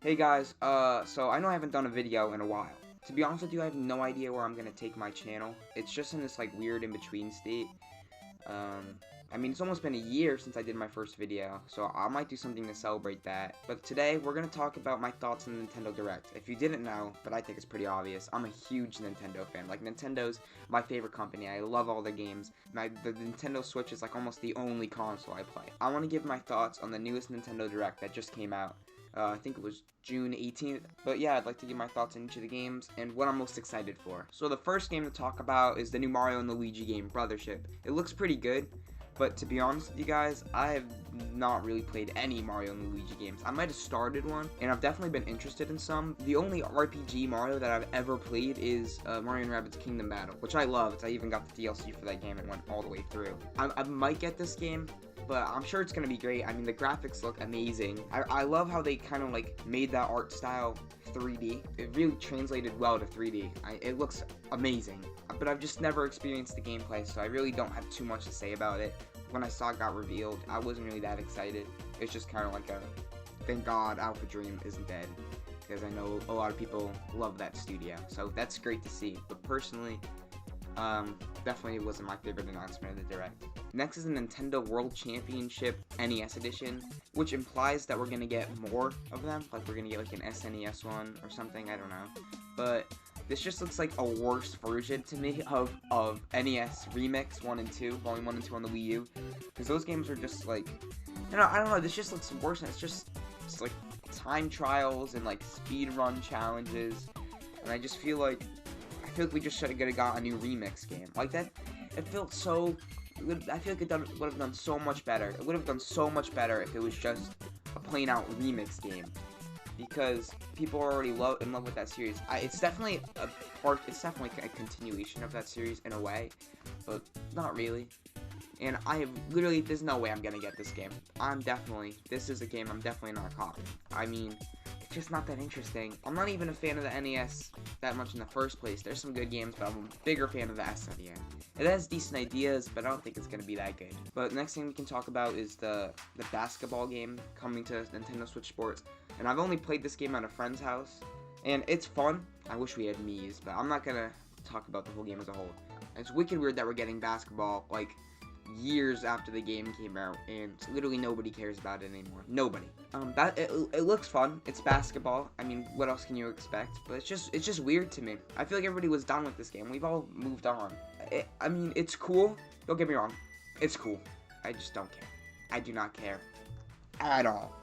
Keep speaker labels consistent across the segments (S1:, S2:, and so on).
S1: Hey guys, so I know I haven't done a video in a while. To be honest with you, I have no idea where I'm gonna take my channel. It's just in this like weird in-between state. I mean, it's almost been a year since I did my first video, so I might do something to celebrate that. But today, we're gonna talk about my thoughts on the Nintendo Direct. If you didn't know, but I think it's pretty obvious, I'm a huge Nintendo fan. Like, Nintendo's my favorite company. I love all their games. The Nintendo Switch is like almost the only console I play. I want to give my thoughts on the newest Nintendo Direct that just came out. I think it was June 18th. But yeah, I'd like to give my thoughts on each of the games and what I'm most excited for. So the first game to talk about is the new Mario and Luigi game, Brothership. It looks pretty good, but to be honest with you guys, I have not really played any Mario and Luigi games. I might have started one, and I've definitely been interested in some. The only RPG Mario that I've ever played is Mario & Rabbids Kingdom Battle, which I loved. I even got the DLC for that game and went all the way through. I might get this game, but I'm sure it's going to be great. I mean, the graphics look amazing. I love how they kind of like made that art style 3D. It really translated well to 3D. It looks amazing. But I've just never experienced the gameplay, so I really don't have too much to say about it. When I saw it got revealed, I wasn't really that excited. It's just kind of like a, thank God Alpha Dream isn't dead, because I know a lot of people love that studio. So that's great to see. But personally, definitely wasn't my favorite announcement of the Direct. Next is the Nintendo World Championship NES Edition, which implies that we're going to get more of them. Like, we're going to get like an SNES one or something, I don't know. But this just looks like a worse version to me of NES Remix 1 and 2, Volume 1 and 2 on the Wii U. Because those games are just like, I don't know, this just looks worse, and it's like time trials and like speed run challenges. And I feel like we just should have got a new remix game. Like that, it felt so, I feel like it would have done so much better. It would have done so much better if it was just a plain out remix game. Because people are already in love with that series. It's definitely it's definitely a continuation of that series in a way, but not really. And there's no way I'm gonna get this game. This is a game I'm definitely not copying. I mean, it's just not that interesting. I'm not even a fan of the NES that much in the first place. There's some good games, but I'm a bigger fan of the SNES. It has decent ideas, but I don't think it's gonna be that good. But next thing we can talk about is the basketball game coming to Nintendo Switch Sports. And I've only played this game at a friend's house, and it's fun. I wish we had Mii's, but I'm not gonna talk about the whole game as a whole. It's wicked weird that we're getting basketball like years after the game came out, and literally nobody cares about it anymore. Nobody. It looks fun. It's basketball. I mean, what else can you expect? But it's just weird to me. I feel like everybody was done with this game. We've all moved on. I mean, it's cool. Don't get me wrong. It's cool. I just don't care. I do not care at all.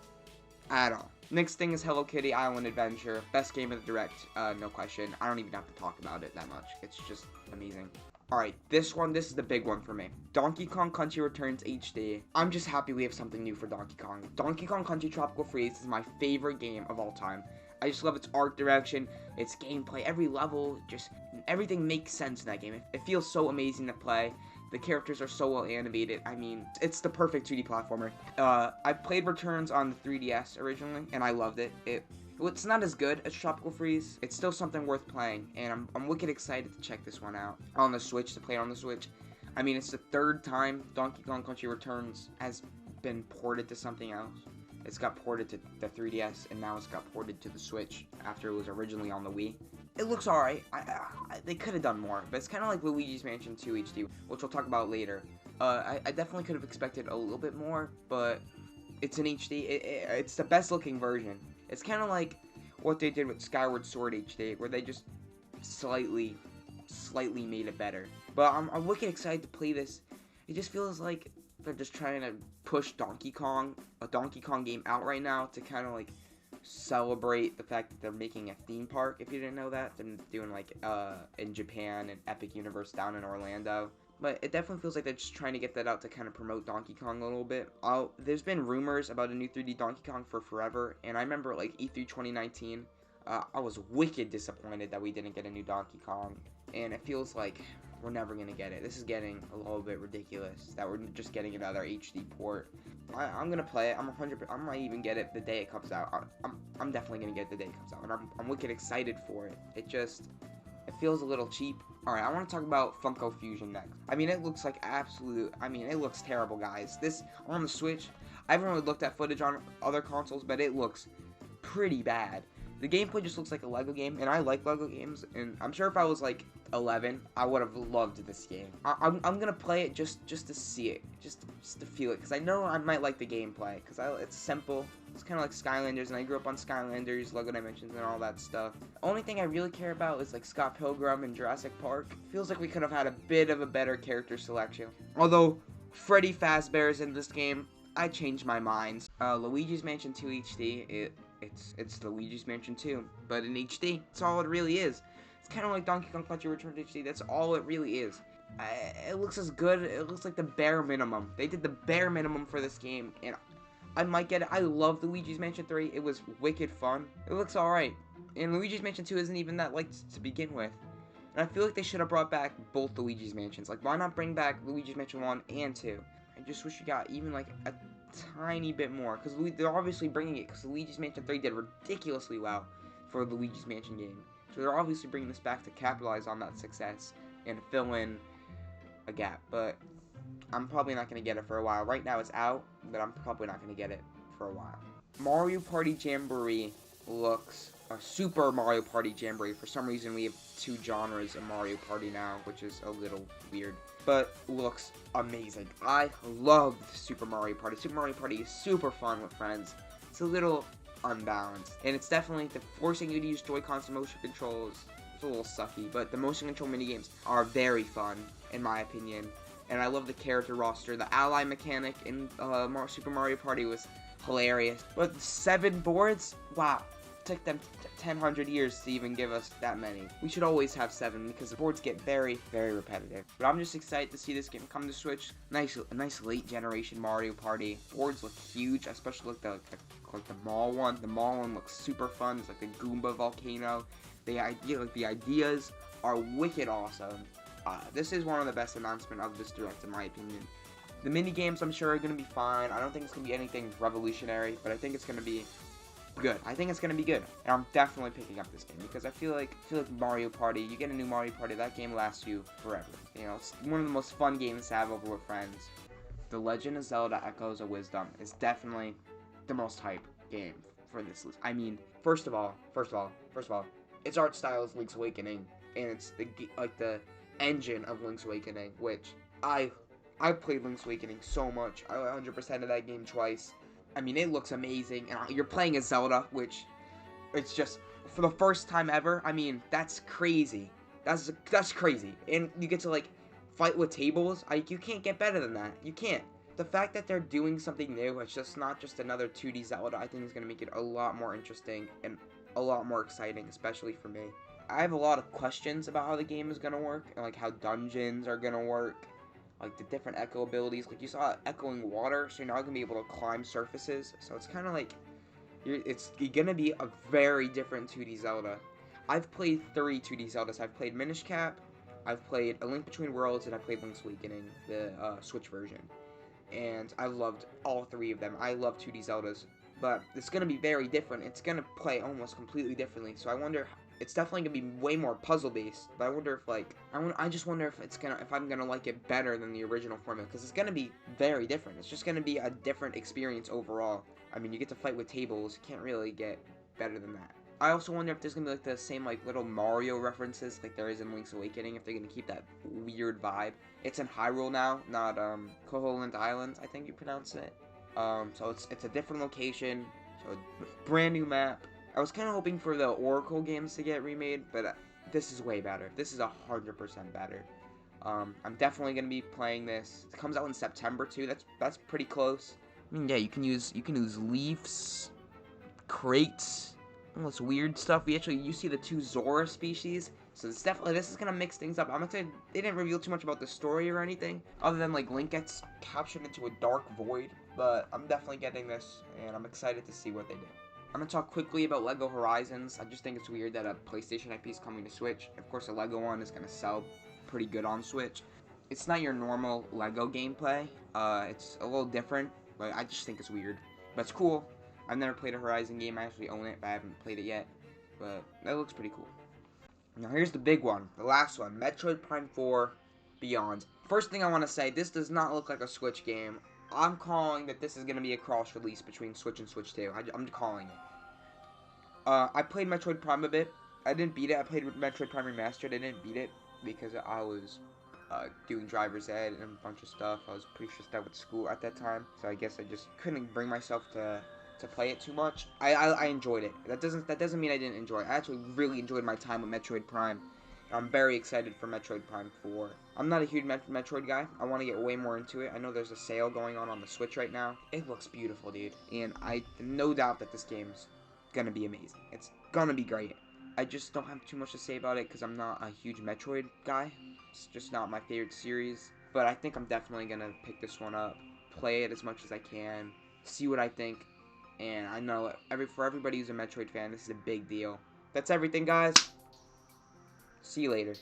S1: At all. Next thing is Hello Kitty Island Adventure. Best game of the Direct, no question. I don't even have to talk about it that much. It's just amazing. Alright, this is the big one for me. Donkey Kong Country Returns HD. I'm just happy we have something new for Donkey Kong. Donkey Kong Country Tropical Freeze is my favorite game of all time. I just love its art direction, its gameplay, every level, just everything makes sense in that game. It feels so amazing to play. The characters are so well animated. I mean, it's the perfect 2D platformer. I played Returns on the 3DS originally, and I loved it. It's not as good as Tropical Freeze. It's still something worth playing, and I'm wicked excited to check this one out on the Switch, to play it on the Switch. I mean, it's the third time Donkey Kong Country Returns has been ported to something else. It's got ported to the 3DS, and now it's got ported to the Switch after it was originally on the Wii. It looks alright. They could have done more, but it's kind of like Luigi's Mansion 2 HD, which we'll talk about later. I definitely could have expected a little bit more, but it's an HD. It's the best looking version. It's kind of like what they did with Skyward Sword HD, where they just slightly made it better. But I'm wicked excited to play this. It just feels like they're just trying to push a Donkey Kong game out right now to kind of like celebrate the fact that they're making a theme park. If you didn't know that, they're doing like in Japan and Epic Universe down in Orlando. But it definitely feels like they're just trying to get that out to kind of promote Donkey Kong a little bit. There's been rumors about a new 3D Donkey Kong for forever, and I remember like E3 2019, I was wicked disappointed that we didn't get a new Donkey Kong, and it feels like we're never gonna get it. This is getting a little bit ridiculous that we're just getting another HD port. I'm gonna play it. I might even get it the day it comes out. I'm definitely gonna get it the day it comes out, and I'm wicked excited for it. It feels a little cheap. Alright, I want to talk about Funko Fusion next. I mean, it looks like it looks terrible, guys. This, on the Switch, I haven't really looked at footage on other consoles, but it looks pretty bad. The gameplay just looks like a Lego game, and I like Lego games, and I'm sure if I was like 11, I would have loved this game. I'm gonna play it just to see it, just to feel it, because I know I might like the gameplay, because it's simple. It's kind of like Skylanders, and I grew up on Skylanders, Lego Dimensions, and all that stuff. The only thing I really care about is like Scott Pilgrim and Jurassic Park. Feels like we could have had a bit of a better character selection. Although Freddy Fazbear's in this game, I changed my mind. Luigi's Mansion 2 HD, it's Luigi's Mansion 2, but in HD. That's all it really is. It's kind of like Donkey Kong Country Returns HD. That's all it really is. It looks as good. It looks like the bare minimum. They did the bare minimum for this game, and I might get it. I love Luigi's Mansion 3. It was wicked fun. It looks alright. And Luigi's Mansion 2 isn't even that liked to begin with. And I feel like they should have brought back both Luigi's Mansions. Like, why not bring back Luigi's Mansion 1 and 2? I just wish you got even like a tiny bit more, because they're obviously bringing it, because Luigi's Mansion 3 did ridiculously well for the Luigi's Mansion game, so they're obviously bringing this back to capitalize on that success and fill in a gap. But I'm probably not going to get it for a while. Right now it's out, but I'm probably not going to get it for a while. Mario Party Jamboree looks Super Mario Party Jamboree. For some reason we have two genres of Mario Party now, which is a little weird, but looks amazing. I love Super Mario Party. Super Mario Party is super fun with friends. It's a little unbalanced, and it's definitely forcing you to use Joy-Cons and motion controls. It's a little sucky, but the motion control minigames are very fun, in my opinion. And I love the character roster. The ally mechanic in Super Mario Party was hilarious. But 7 boards? Wow. It took them 100 years to even give us that many. We should always have 7, because the boards get very, very repetitive. But I'm just excited to see this game come to Switch. A nice late generation Mario Party. Boards look huge, especially like the mall one. The mall one looks super fun. It's like the Goomba volcano. The ideas are wicked awesome. This is one of the best announcements of this Direct, in my opinion. The mini games, I'm sure, are going to be fine. I don't think it's going to be anything revolutionary, but I think it's going to be good. I think it's going to be good, and I'm definitely picking up this game, because I feel like Mario Party, you get a new Mario Party, that game lasts you forever. You know, it's one of the most fun games to have over with friends. The Legend of Zelda Echoes of Wisdom is definitely the most hype game for this list. I mean, first of all, its art style is Link's Awakening, and it's the engine of Link's Awakening, which I played Link's Awakening so much. I 100% of that game twice. I mean, it looks amazing, and you're playing as Zelda, which it's just for the first time ever. I mean, that's crazy. That's crazy, and you get to like fight with tables. You can't get better than that. You can't. The fact that they're doing something new, it's just not just another 2D Zelda, I think is gonna make it a lot more interesting and a lot more exciting, especially for me. I have a lot of questions about how the game is gonna work, and like how dungeons are gonna work, like the different echo abilities. Like you saw echoing water, so you're now gonna be able to climb surfaces. So it's kind of like you're gonna be a very different 2D Zelda. I've played 3 2D Zeldas. I've played Minish Cap, I've played A Link Between Worlds, and I played Link's Awakening, the Switch version. And I loved all 3 of them. I love 2D Zeldas, but it's gonna be very different. It's gonna play almost completely differently. So I wonder. It's definitely gonna be way more puzzle based, but I wonder if I just wonder if I'm gonna like it better than the original formula, because it's gonna be very different. It's just gonna be a different experience overall. I mean, you get to fight with tables. You can't really get better than that. I also wonder if there's gonna be like the same like little Mario references like there is in Link's Awakening. If they're gonna keep that weird vibe. It's in Hyrule now, not Koholint Island, I think you pronounce it. So it's a different location, so a brand new map. I was kind of hoping for the Oracle games to get remade, but this is way better. This is 100% better. I'm definitely gonna be playing this. It comes out in September too. That's pretty close. I mean, yeah, you can use leaves, crates, all this weird stuff. You see the 2 Zora species. So this is gonna mix things up. I'm excited. They didn't reveal too much about the story or anything, other than like Link gets captured into a dark void. But I'm definitely getting this, and I'm excited to see what they do. I'm going to talk quickly about LEGO Horizons. I just think it's weird that a PlayStation IP is coming to Switch. Of course, a LEGO one is going to sell pretty good on Switch. It's not your normal LEGO gameplay. It's a little different, but I just think it's weird. But it's cool. I've never played a Horizon game. I actually own it, but I haven't played it yet. But that looks pretty cool. Now here's the big one. The last one. Metroid Prime 4 Beyond. First thing I want to say, this does not look like a Switch game. I'm calling that this is going to be a cross release between Switch and Switch 2. I'm calling it. I played Metroid Prime a bit. I didn't beat it. I played Metroid Prime Remastered. I didn't beat it because I was doing driver's ed and a bunch of stuff. I was pretty stressed out with school at that time, so I guess I just couldn't bring myself to play it too much. I enjoyed it. That doesn't mean I didn't enjoy it. I actually really enjoyed my time with Metroid Prime. I'm very excited for Metroid Prime 4. I'm not a huge Metroid guy. I want to get way more into it. I know there's a sale going on the Switch right now. It looks beautiful, dude. And I no doubt that this game's gonna be amazing. It's gonna be great. I just don't have too much to say about it because I'm not a huge Metroid guy. It's just not my favorite series. But I think I'm definitely gonna pick this one up, play it as much as I can, see what I think. And I know for everybody who's a Metroid fan, this is a big deal. That's everything, guys. See you later.